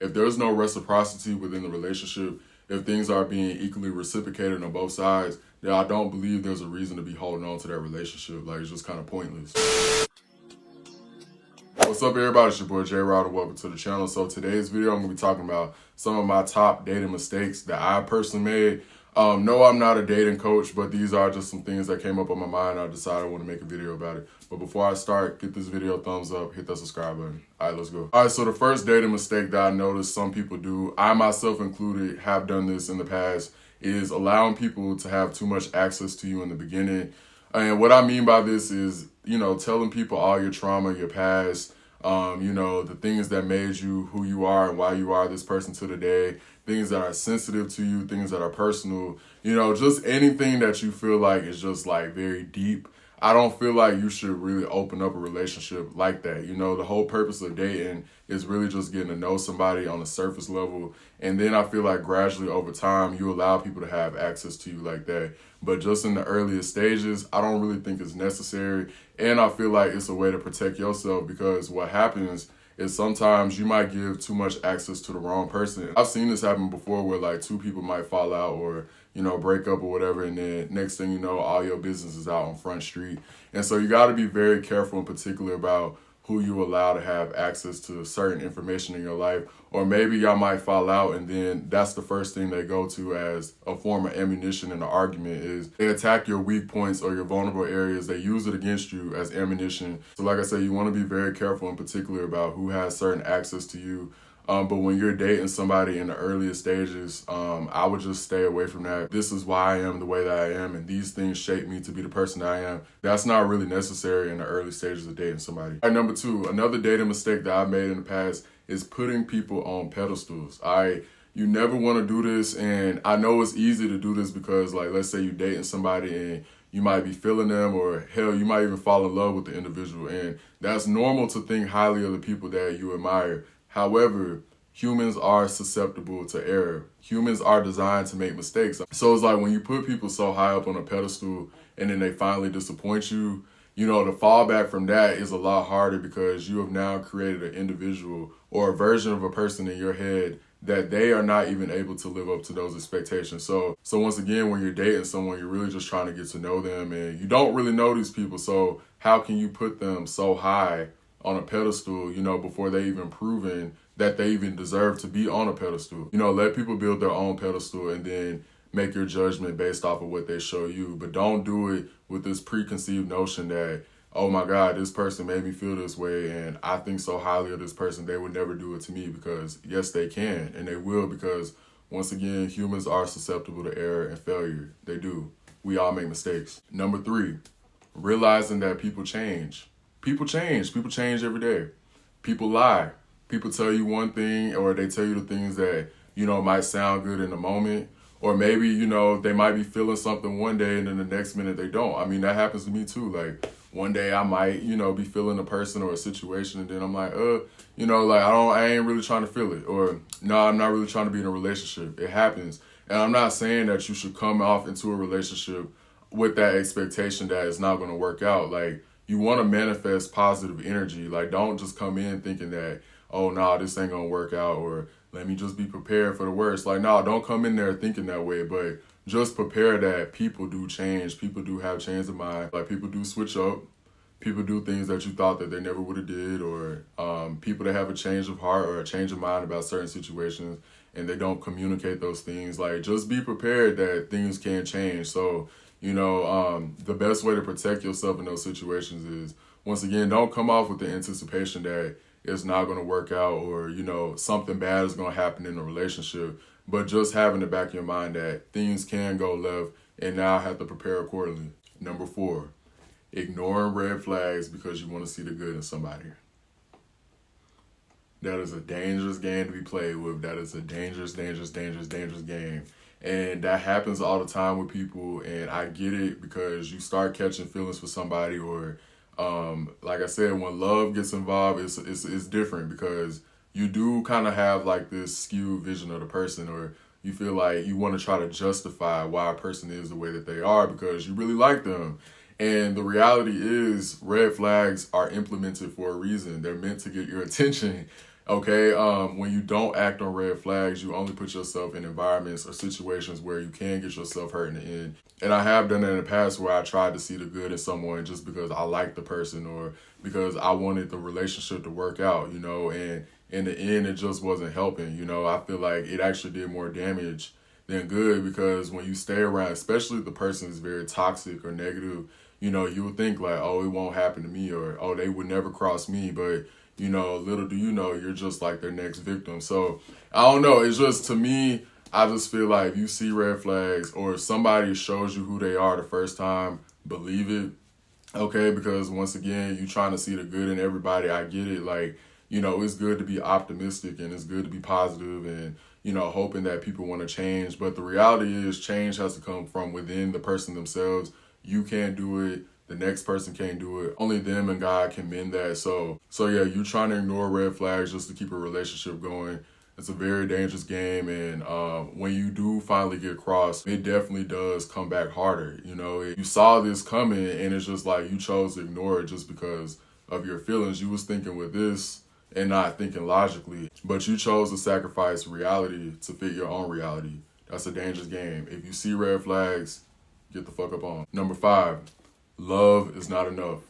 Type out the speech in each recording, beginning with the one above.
If there's no reciprocity within the relationship, if things are being equally reciprocated on both sides, then I don't believe there's a reason to be holding on to that relationship. Like, it's just kind of pointless. What's up, everybody? It's your boy J Rod, and welcome to the channel. So today's video, I'm going to be talking about some of my top dating mistakes that I personally made. No, I'm not a dating coach, but these are just some things that came up on my mind. I decided I want to make a video about it. But before I start, get this video a thumbs up, hit that subscribe button. All right, let's go. All right, so the first dating mistake that I noticed some people do, I myself included have done this in the past, is allowing people to have too much access to you in the beginning. And what I mean by this is, telling people all your trauma, your past, the things that made you who you are and why you are this person to today, things that are sensitive to you, things that are personal, just anything that you feel like is just like very deep. I don't feel like you should really open up a relationship like that. The whole purpose of dating is really just getting to know somebody on a surface level. And then I feel like gradually over time, you allow people to have access to you like that. But just in the earliest stages, I don't really think it's necessary. And I feel like it's a way to protect yourself, because what happens is sometimes you might give too much access to the wrong person. I've seen this happen before where like two people might fall out or, break up or whatever. And then next thing you know, all your business is out on Front Street. And so you got to be very careful in particular about who you allow to have access to certain information in your life. Or maybe y'all might fall out, and then that's the first thing they go to as a form of ammunition in the argument is they attack your weak points or your vulnerable areas. They use it against you as ammunition. So like I said, you want to be very careful in particular about who has certain access to you. But when you're dating somebody in the earliest stages, I would just stay away from that. This is why I am the way that I am, and these things shape me to be the person that I am. That's not really necessary in the early stages of dating somebody. All right, number two, another dating mistake that I made in the past is putting people on pedestals. You never want to do this, and I know it's easy to do this because, like, let's say you're dating somebody and you might be feeling them, or hell, you might even fall in love with the individual, and that's normal to think highly of the people that you admire. However, humans are susceptible to error. Humans are designed to make mistakes. So it's like when you put people so high up on a pedestal and then they finally disappoint you, the fallback from that is a lot harder because you have now created an individual or a version of a person in your head that they are not even able to live up to those expectations. So once again, when you're dating someone, you're really just trying to get to know them, and you don't really know these people. So how can you put them so high on a pedestal, before they even proven that they even deserve to be on a pedestal? Let people build their own pedestal and then make your judgment based off of what they show you. But don't do it with this preconceived notion that, oh my God, this person made me feel this way and I think so highly of this person, they would never do it to me. Because yes, they can, and they will, because once again, humans are susceptible to error and failure. They do. We all make mistakes. Number three, realizing that people change. People change. People change every day. People lie. People tell you one thing, or they tell you the things that, might sound good in the moment. Or maybe, they might be feeling something one day and then the next minute they don't. I mean, that happens to me too. Like one day I might, be feeling a person or a situation, and then I'm like, I ain't really trying to feel it. Or no, I'm not really trying to be in a relationship. It happens. And I'm not saying that you should come off into a relationship with that expectation that it's not going to work out. Like, you want to manifest positive energy. Like, don't just come in thinking that, oh, no, this ain't going to work out, or let me just be prepared for the worst. Like, no, don't come in there thinking that way, but just prepare that people do change. People do have change of mind. Like, people do switch up. People do things that you thought that they never would have did, or people that have a change of heart or a change of mind about certain situations and they don't communicate those things. Like, just be prepared that things can change. So, the best way to protect yourself in those situations is, once again, don't come off with the anticipation that it's not going to work out, or, something bad is going to happen in the relationship, but just have in the back of your mind that things can go left and now I have to prepare accordingly. Number four, ignoring red flags because you want to see the good in somebody. That is a dangerous game to be played with. That is a dangerous, dangerous, dangerous, dangerous game. And that happens all the time with people, and I get it, because you start catching feelings for somebody, or like I said, when love gets involved, it's different, because you do kind of have like this skewed vision of the person, or you feel like you want to try to justify why a person is the way that they are because you really like them. And the reality is, red flags are implemented for a reason. They're meant to get your attention. Okay, when you don't act on red flags, you only put yourself in environments or situations where you can get yourself hurt in the end. And I have done that in the past where I tried to see the good in someone just because I liked the person or because I wanted the relationship to work out, and in the end, it just wasn't helping. I feel like it actually did more damage than good because when you stay around, especially if the person is very toxic or negative, you would think like, oh, it won't happen to me or, oh, they would never cross me. But little do you know, you're just like their next victim. So I don't know. It's just, to me, I just feel like if you see red flags or if somebody shows you who they are the first time, believe it. Okay, because once again, you trying to see the good in everybody. I get it. Like, it's good to be optimistic and it's good to be positive and, hoping that people want to change. But the reality is change has to come from within the person themselves. You can't do it. The next person can't do it. Only them and God can mend that. So yeah, you trying to ignore red flags just to keep a relationship going. It's a very dangerous game, and when you do finally get crossed, it definitely does come back harder. You saw this coming, and it's just like you chose to ignore it just because of your feelings. You was thinking with this and not thinking logically, but you chose to sacrifice reality to fit your own reality. That's a dangerous game. If you see red flags, get the fuck up on. Number 5, love is not enough.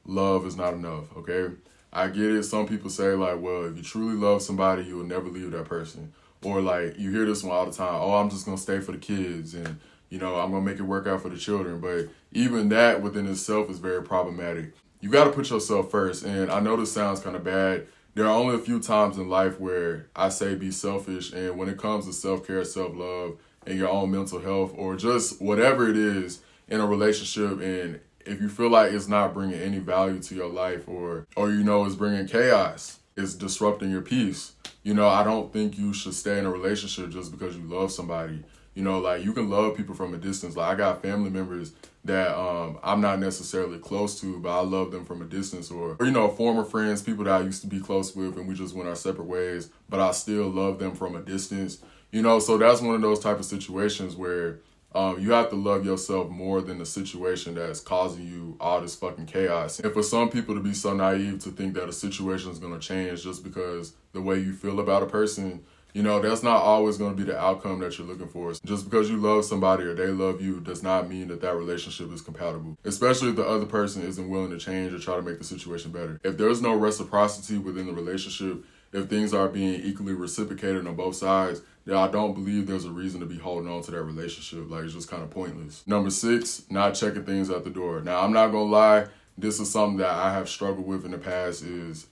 Love is not enough, okay? I get it. Some people say like, well, if you truly love somebody, you will never leave that person. Or like, you hear this one all the time. Oh, I'm just going to stay for the kids and, I'm going to make it work out for the children. But even that within itself is very problematic. You got to put yourself first. And I know this sounds kind of bad. There are only a few times in life where I say be selfish. And when it comes to self-care, self-love, and your own mental health, or just whatever it is in a relationship, and if you feel like it's not bringing any value to your life or it's bringing chaos, it's disrupting your peace, I don't think you should stay in a relationship just because you love somebody. Like you can love people from a distance. Like I got family members that I'm not necessarily close to, but I love them from a distance or former friends, people that I used to be close with and we just went our separate ways, but I still love them from a distance. So that's one of those type of situations where you have to love yourself more than the situation that's causing you all this fucking chaos. And for some people to be so naive to think that a situation is going to change just because the way you feel about a person, that's not always going to be the outcome that you're looking for. Just because you love somebody or they love you does not mean that relationship is compatible, especially if the other person isn't willing to change or try to make the situation better. If there's no reciprocity within the relationship, if things are being equally reciprocated on both sides, then I don't believe there's a reason to be holding on to that relationship. Like, it's just kind of pointless. Number 6, not checking things at the door. Now, I'm not going to lie. This is something that I have struggled with in the past is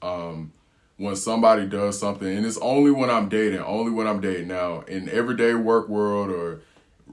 when somebody does something, and it's only when I'm dating now, in everyday work world or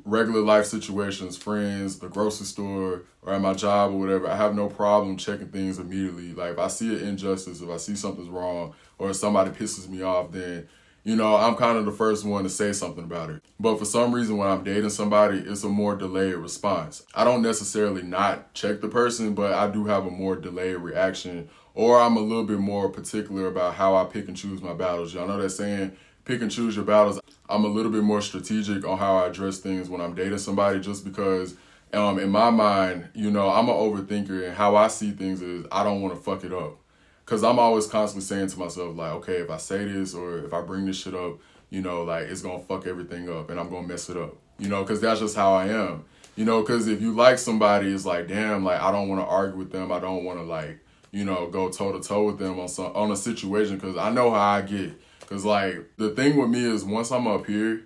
regular life situations, friends, the grocery store, or at my job or whatever, I have no problem checking things immediately. Like if I see an injustice, if I see something's wrong, or if somebody pisses me off, then, I'm kind of the first one to say something about it. But for some reason, when I'm dating somebody, it's a more delayed response. I don't necessarily not check the person, but I do have a more delayed reaction, or I'm a little bit more particular about how I pick and choose my battles. Y'all know that saying, pick and choose your battles. I'm a little bit more strategic on how I address things when I'm dating somebody just because in my mind, I'm an overthinker, and how I see things is I don't want to fuck it up. Because I'm always constantly saying to myself, like, okay, if I say this or if I bring this shit up, like it's going to fuck everything up and I'm going to mess it up, because that's just how I am. Because if you like somebody, it's like, damn, like I don't want to argue with them. I don't want to like, go toe to toe with them on a situation because I know how I get. Because, like, the thing with me is once I'm up here,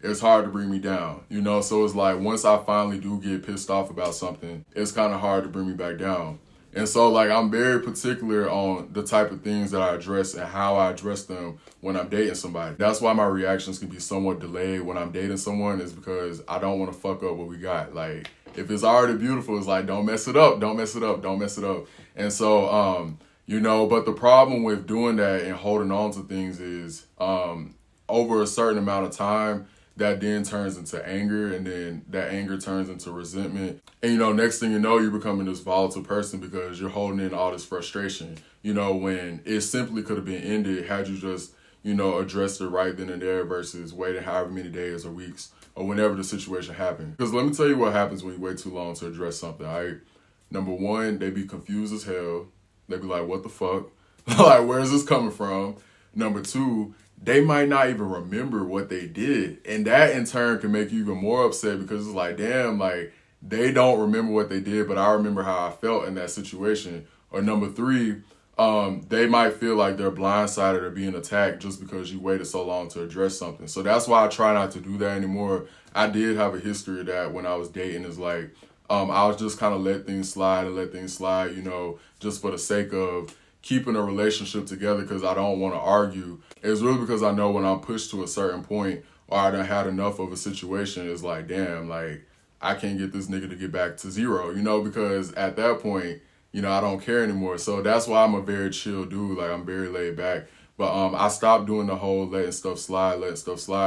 it's hard to bring me down, So it's like once I finally do get pissed off about something, it's kind of hard to bring me back down. And so, like, I'm very particular on the type of things that I address and how I address them when I'm dating somebody. That's why my reactions can be somewhat delayed when I'm dating someone, is because I don't want to fuck up what we got. Like, if it's already beautiful, it's like, don't mess it up, don't mess it up, don't mess it up. And so, but the problem with doing that and holding on to things is over a certain amount of time, that then turns into anger, and then that anger turns into resentment. And, next thing you know, you're becoming this volatile person because you're holding in all this frustration, when it simply could have been ended had you just, addressed it right then and there versus waiting however many days or weeks or whenever the situation happened. Because let me tell you what happens when you wait too long to address something, all right? Number 1, they be confused as hell. They be like, what the fuck? Like, where is this coming from? Number two, they might not even remember what they did. And that in turn can make you even more upset because it's like, damn, like they don't remember what they did, but I remember how I felt in that situation. Or number three, they might feel like they're blindsided or being attacked just because you waited so long to address something. So that's why I try not to do that anymore. I did have a history of that when I was dating. Is like, I was just kind of let things slide, you know, just for the sake of keeping a relationship together because I don't want to argue. It's really because I know when I'm pushed to a certain point or I done had enough of a situation, it's like, damn, like I can't get this nigga to get back to zero, you know, because at that point, you know, I don't care anymore. So that's why I'm a very chill dude. Like I'm very laid back. But I stopped doing the whole letting stuff slide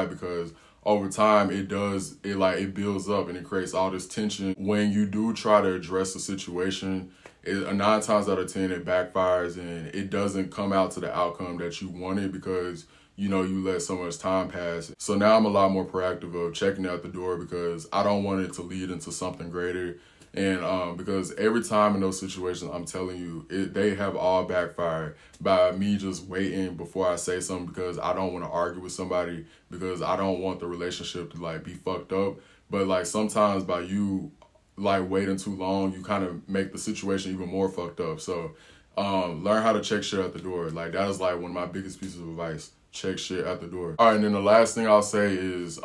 because over time it builds up and it creates all this tension. When you do try to address the situation, 9 times out of 10 it backfires and it doesn't come out to the outcome that you wanted because you know you let so much time pass. So now I'm a lot more proactive of checking out the door because I don't want it to lead into something greater. And because every time in those situations, I'm telling you, they have all backfired by me just waiting before I say something because I don't want to argue with somebody because I don't want the relationship to like be fucked up. But like sometimes by you like waiting too long, you kind of make the situation even more fucked up. So learn how to check shit at the door. Like that is like one of my biggest pieces of advice. Check shit at the door. All right, and then the last thing I'll say is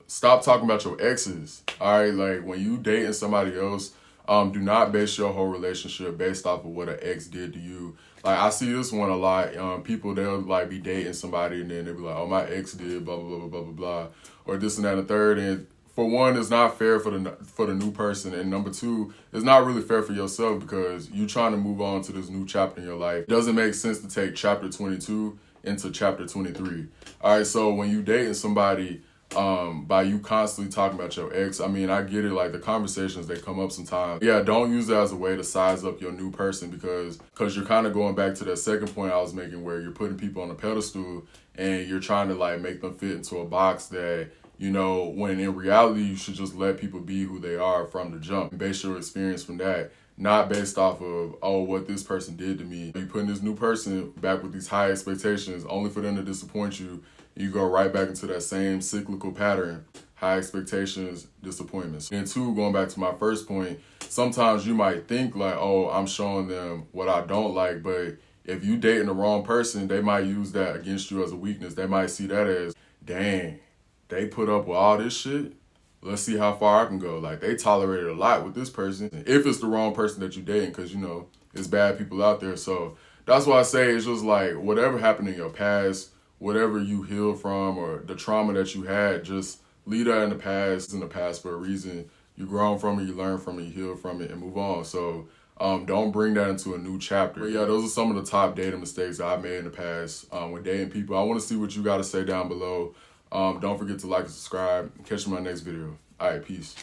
stop talking about your exes. All right, like when you dating somebody else, do not base your whole relationship based off of what an ex did to you. Like I see this one a lot. People, they'll like be dating somebody and then they'll be like, oh, my ex did blah blah blah blah blah blah, or this and that and the third. And for one, it's not fair for the new person, and number two, it's not really fair for yourself because you're trying to move on to this new chapter in your life. It doesn't make sense to take chapter 22 into chapter 23. All right, so when you dating somebody, by you constantly talking about your ex, I mean, I get it, like the conversations, they come up sometimes. Yeah, don't use that as a way to size up your new person because you're kind of going back to that second point I was making where you're putting people on a pedestal and you're trying to like make them fit into a box that, you know, when in reality, you should just let people be who they are from the jump and base your experience from that. Not based off of, oh, what this person did to me. You putting this new person back with these high expectations only for them to disappoint you. You go right back into that same cyclical pattern. High expectations, disappointments. And two, going back to my first point, sometimes you might think like, oh, I'm showing them what I don't like. But if you dating the wrong person, they might use that against you as a weakness. They might see that as, dang, they put up with all this shit. Let's see how far I can go. Like, they tolerated a lot with this person. If it's the wrong person that you're dating, because, you know, it's bad people out there. So that's why I say it's just like whatever happened in your past, whatever you healed from or the trauma that you had, just leave that in the past. It's in the past for a reason. You grown from it, you learn from it, you heal from it, and move on. So don't bring that into a new chapter. But yeah, those are some of the top dating mistakes that I made in the past with dating people. I want to see what you got to say down below. Don't forget to like and subscribe. Catch you in my next video. All right, peace.